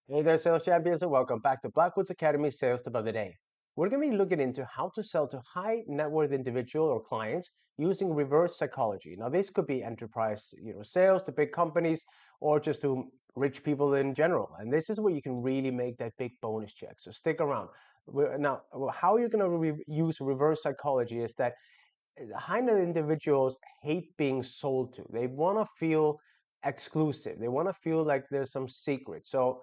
Hey there, sales champions, and welcome back to Blackwoods Academy Sales Tip of the Day. We're going to be looking into how to sell to high net worth individual or clients using reverse psychology. Now, this could be enterprise, sales to big companies or just to rich people in general. And this is where you can really make that big bonus check. So stick around. Now, how you're going to use reverse psychology is that high net individuals hate being sold to. They want to feel exclusive. They want to feel like there's some secret. So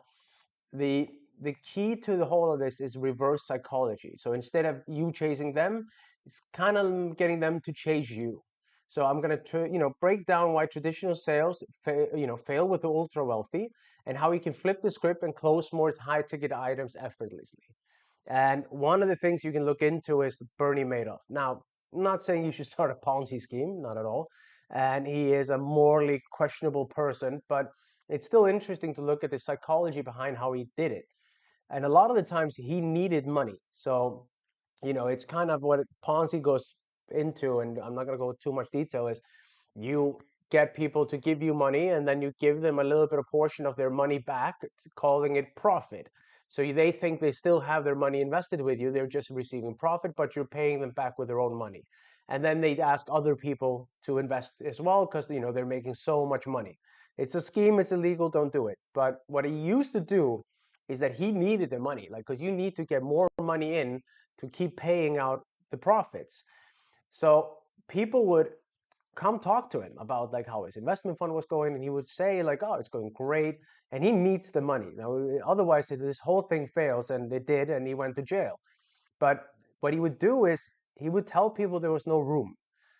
the the key to the whole of this is reverse psychology. So instead of you chasing them, it's kind of getting them to chase you. So I'm going to break down why traditional sales fail with the ultra wealthy, and how you can flip the script and close more high ticket items effortlessly. And one of the things you can look into is Bernie Madoff. Now, I'm not saying you should start a Ponzi scheme, not at all. And he is a morally questionable person, but it's still interesting to look at the psychology behind how he did it. And a lot of the times he needed money. So, it's kind of what Ponzi goes into, and I'm not going to go too much detail, is you get people to give you money and then you give them a little bit of portion of their money back, calling it profit. So they think they still have their money invested with you. They're just receiving profit, but you're paying them back with their own money. And then they'd ask other people to invest as well because they're making so much money. It's a scheme, it's illegal, don't do it. But what he used to do is that he needed the money, like, because you need to get more money in to keep paying out the profits. So people would come talk to him about like how his investment fund was going, and he would say like, oh, it's going great, and he needs the money now, otherwise this whole thing fails. And it did, and he went to jail. But what he would do is he would tell people there was no room.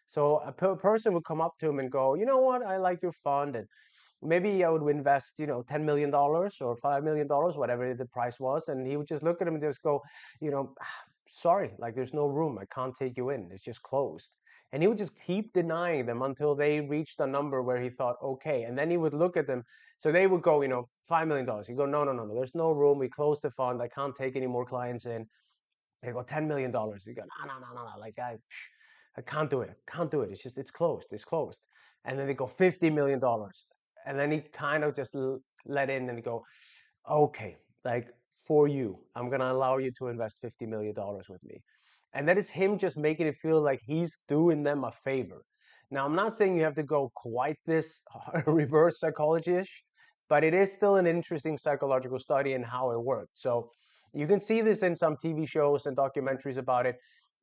So a person would come up to him and go, you know what, I like your fund, and maybe I would invest, $10 million or $5 million, whatever the price was. And he would just look at him and just go, sorry, like there's no room. I can't take you in. It's just closed. And he would just keep denying them until they reached a number where he thought, okay. And then he would look at them. So they would go, $5 million. He'd go, no, no, no, no, there's no room. We closed the fund. I can't take any more clients in. They go, $10 million. You go, no, no, no, no, no. Like I can't do it. I can't do it. It's just, it's closed. It's closed. And then they go $50 million. And then he kind of just let in and go, okay, like for you, I'm gonna allow you to invest $50 million with me. And that is him just making it feel like he's doing them a favor. Now, I'm not saying you have to go quite this reverse psychology-ish, but it is still an interesting psychological study in how it worked. So you can see this in some TV shows and documentaries about it.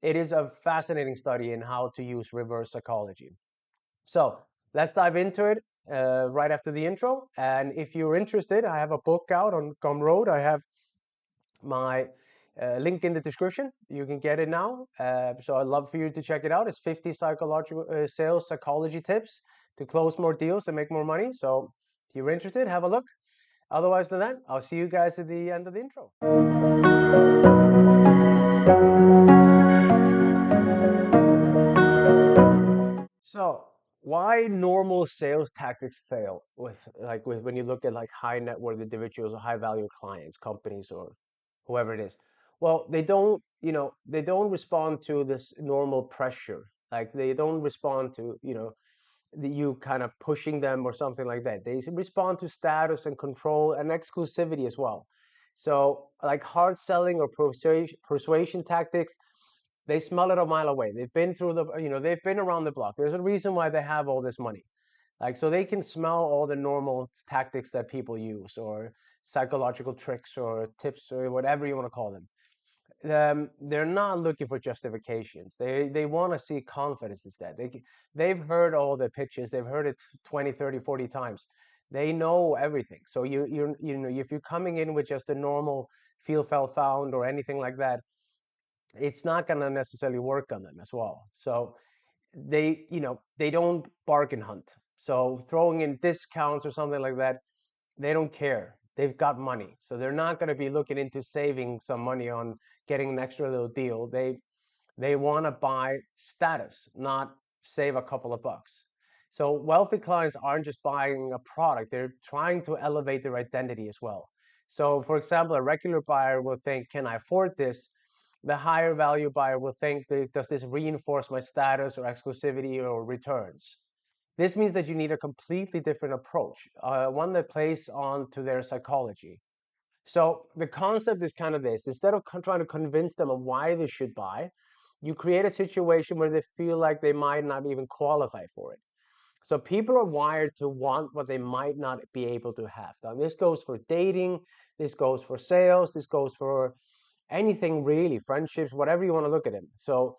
It is a fascinating study in how to use reverse psychology. So let's dive into it right after the intro. And if you're interested, I have a book out on Gumroad. I have my link in the description. You can get it now. So I'd love for you to check it out. It's 50 psychological sales psychology tips to close more deals and make more money. So if you're interested, have a look. Otherwise than that, I'll see you guys at the end of the intro. So why normal sales tactics fail with when you look at like high net worth individuals or high value clients, companies, or whoever it is? Well, they don't respond to this normal pressure. Like they don't respond to, you kind of pushing them or something like that. They respond to status and control and exclusivity as well. So like hard selling or persuasion tactics, they smell it a mile away. They've been through they've been around the block. There's a reason why they have all this money. Like, so they can smell all the normal tactics that people use, or psychological tricks or tips or whatever you want to call them. They're not looking for justifications. They want to see confidence instead. They've heard all the pitches. They've heard it 20, 30, 40 times. They know everything. So if you're coming in with just a normal feel, felt, found, or anything like that, it's not going to necessarily work on them as well. So they don't bargain hunt. So throwing in discounts or something like that, they don't care. They've got money. So they're not going to be looking into saving some money on getting an extra little deal. They want to buy status, not save a couple of bucks. So wealthy clients aren't just buying a product, they're trying to elevate their identity as well. So for example, a regular buyer will think, can I afford this? The higher value buyer will think, does this reinforce my status or exclusivity or returns? This means that you need a completely different approach, one that plays on to their psychology. So the concept is kind of this: instead of trying to convince them of why they should buy, you create a situation where they feel like they might not even qualify for it. So people are wired to want what they might not be able to have. Now, this goes for dating, this goes for sales, this goes for anything really, friendships, whatever you want to look at it. So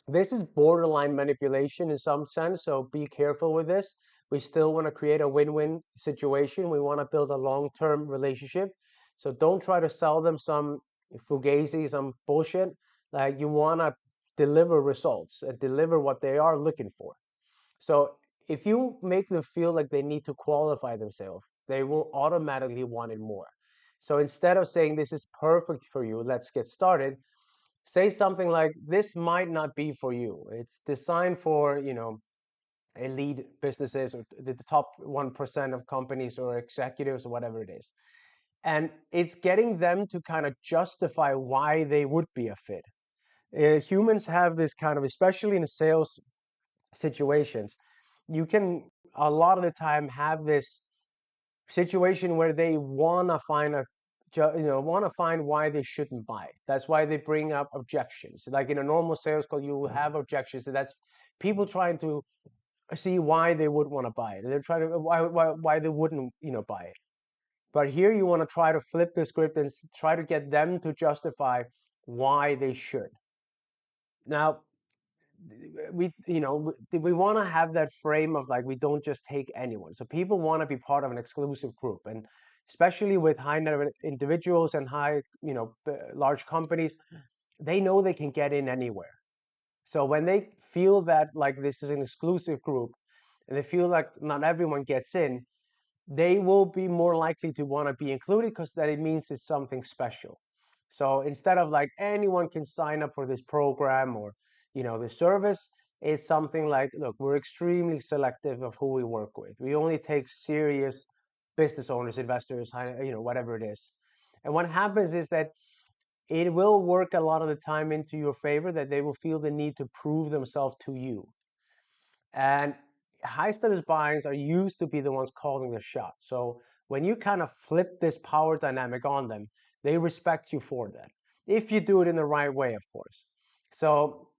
this is borderline manipulation in some sense, so be careful with this. We still want to create a win-win situation. We want to build a long-term relationship. So don't try to sell them some fugazi, some bullshit. Like you want to deliver results and deliver what they are looking for. So if you make them feel like they need to qualify themselves, they will automatically want it more. So instead of saying this is perfect for you, let's get started, say something like this might not be for you. It's designed for, elite businesses or the top 1% of companies or executives or whatever it is. And it's getting them to kind of justify why they would be a fit. Humans have this kind of, especially in sales situations, you can a lot of the time have this situation where they want to find want to find why they shouldn't buy. That's why they bring up objections. Like in a normal sales call, you will have objections. So that's people trying to see why they would want to buy it. They're trying to why they wouldn't buy it. But here you want to try to flip the script and try to get them to justify why they should. Now, we want to have that frame of like we don't just take anyone. So people want to be part of an exclusive group, and especially with high net worth individuals and high large companies, they know they can get in anywhere. So when they feel that like this is an exclusive group and they feel like not everyone gets in, they will be more likely to want to be included because that it means it's something special. So instead of like anyone can sign up for this program or the service, it's something like, look, we're extremely selective of who we work with. We only take serious business owners, investors, whatever it is. And what happens is that it will work a lot of the time into your favor, that they will feel the need to prove themselves to you. And high status buyers are used to be the ones calling the shot. So when you kind of flip this power dynamic on them, they respect you for that. If you do it in the right way, of course. So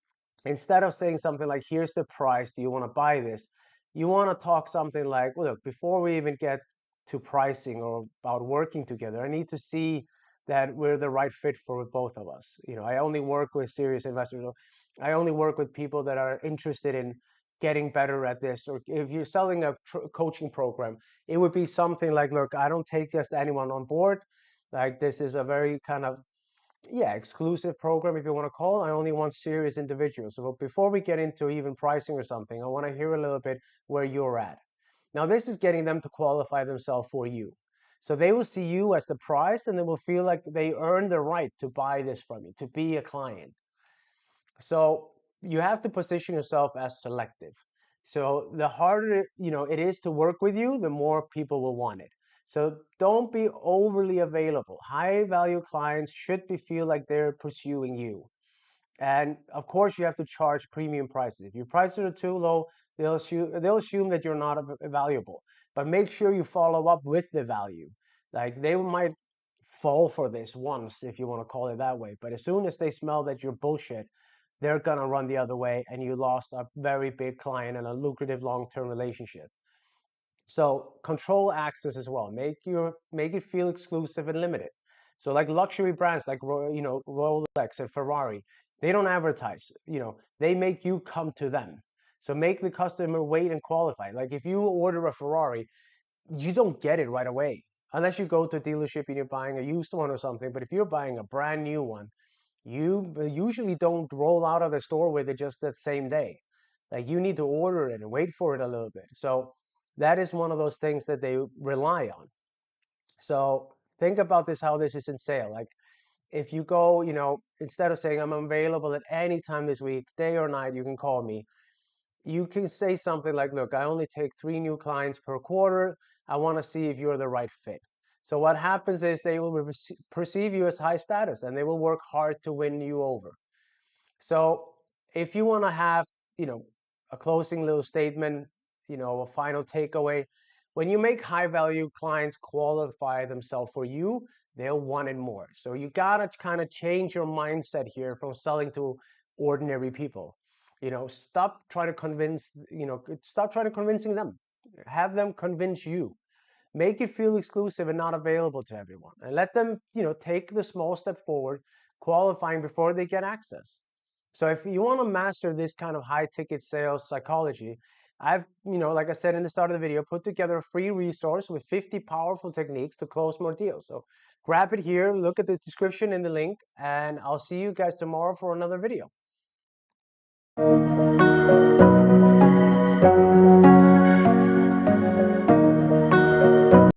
instead of saying something like, here's the price, do you want to buy this? You want to talk something like, well, look, before we even get to pricing or about working together, I need to see that we're the right fit for both of us. I only work with serious investors. I only work with people that are interested in getting better at this. Or if you're selling a coaching program, it would be something like, look, I don't take just anyone on board. Like this is a very kind of exclusive program, if you want to call it. I only want serious individuals. So before we get into even pricing or something, I want to hear a little bit where you're at. Now, this is getting them to qualify themselves for you. So they will see you as the price and they will feel like they earn the right to buy this from you, to be a client. So you have to position yourself as selective. So the harder it is to work with you, the more people will want it. So don't be overly available. High value clients should feel like they're pursuing you. And of course, you have to charge premium prices. If your prices are too low, they'll assume that you're not valuable. But make sure you follow up with the value. Like they might fall for this once, if you want to call it that way. But as soon as they smell that you're bullshit, they're gonna run the other way, and you lost a very big client and a lucrative long-term relationship. So control access as well. Make it feel exclusive and limited. So like luxury brands like Rolex and Ferrari, they don't advertise. They make you come to them. So make the customer wait and qualify. Like if you order a Ferrari, you don't get it right away unless you go to a dealership and you're buying a used one or something. But if you're buying a brand new one, you usually don't roll out of the store with it just that same day. Like you need to order it and wait for it a little bit. So that is one of those things that they rely on. So think about this, how this is in sale. Like if you go, instead of saying I'm available at any time this week, day or night, you can call me. You can say something like, look, I only take 3 new clients per quarter. I want to see if you're the right fit. So what happens is they will perceive you as high status and they will work hard to win you over. So if you want to have, a closing little statement, a final takeaway, when you make high value clients qualify themselves for you, they'll want it more. So you gotta kind of change your mindset here from selling to ordinary people. Stop trying to convince, stop trying to convincing them. Have them convince you. Make it feel exclusive and not available to everyone. And let them, take the small step forward, qualifying before they get access. So if you want to master this kind of high ticket sales psychology, I've, like I said in the start of the video, put together a free resource with 50 powerful techniques to close more deals. So grab it here, look at the description in the link, and I'll see you guys tomorrow for another video.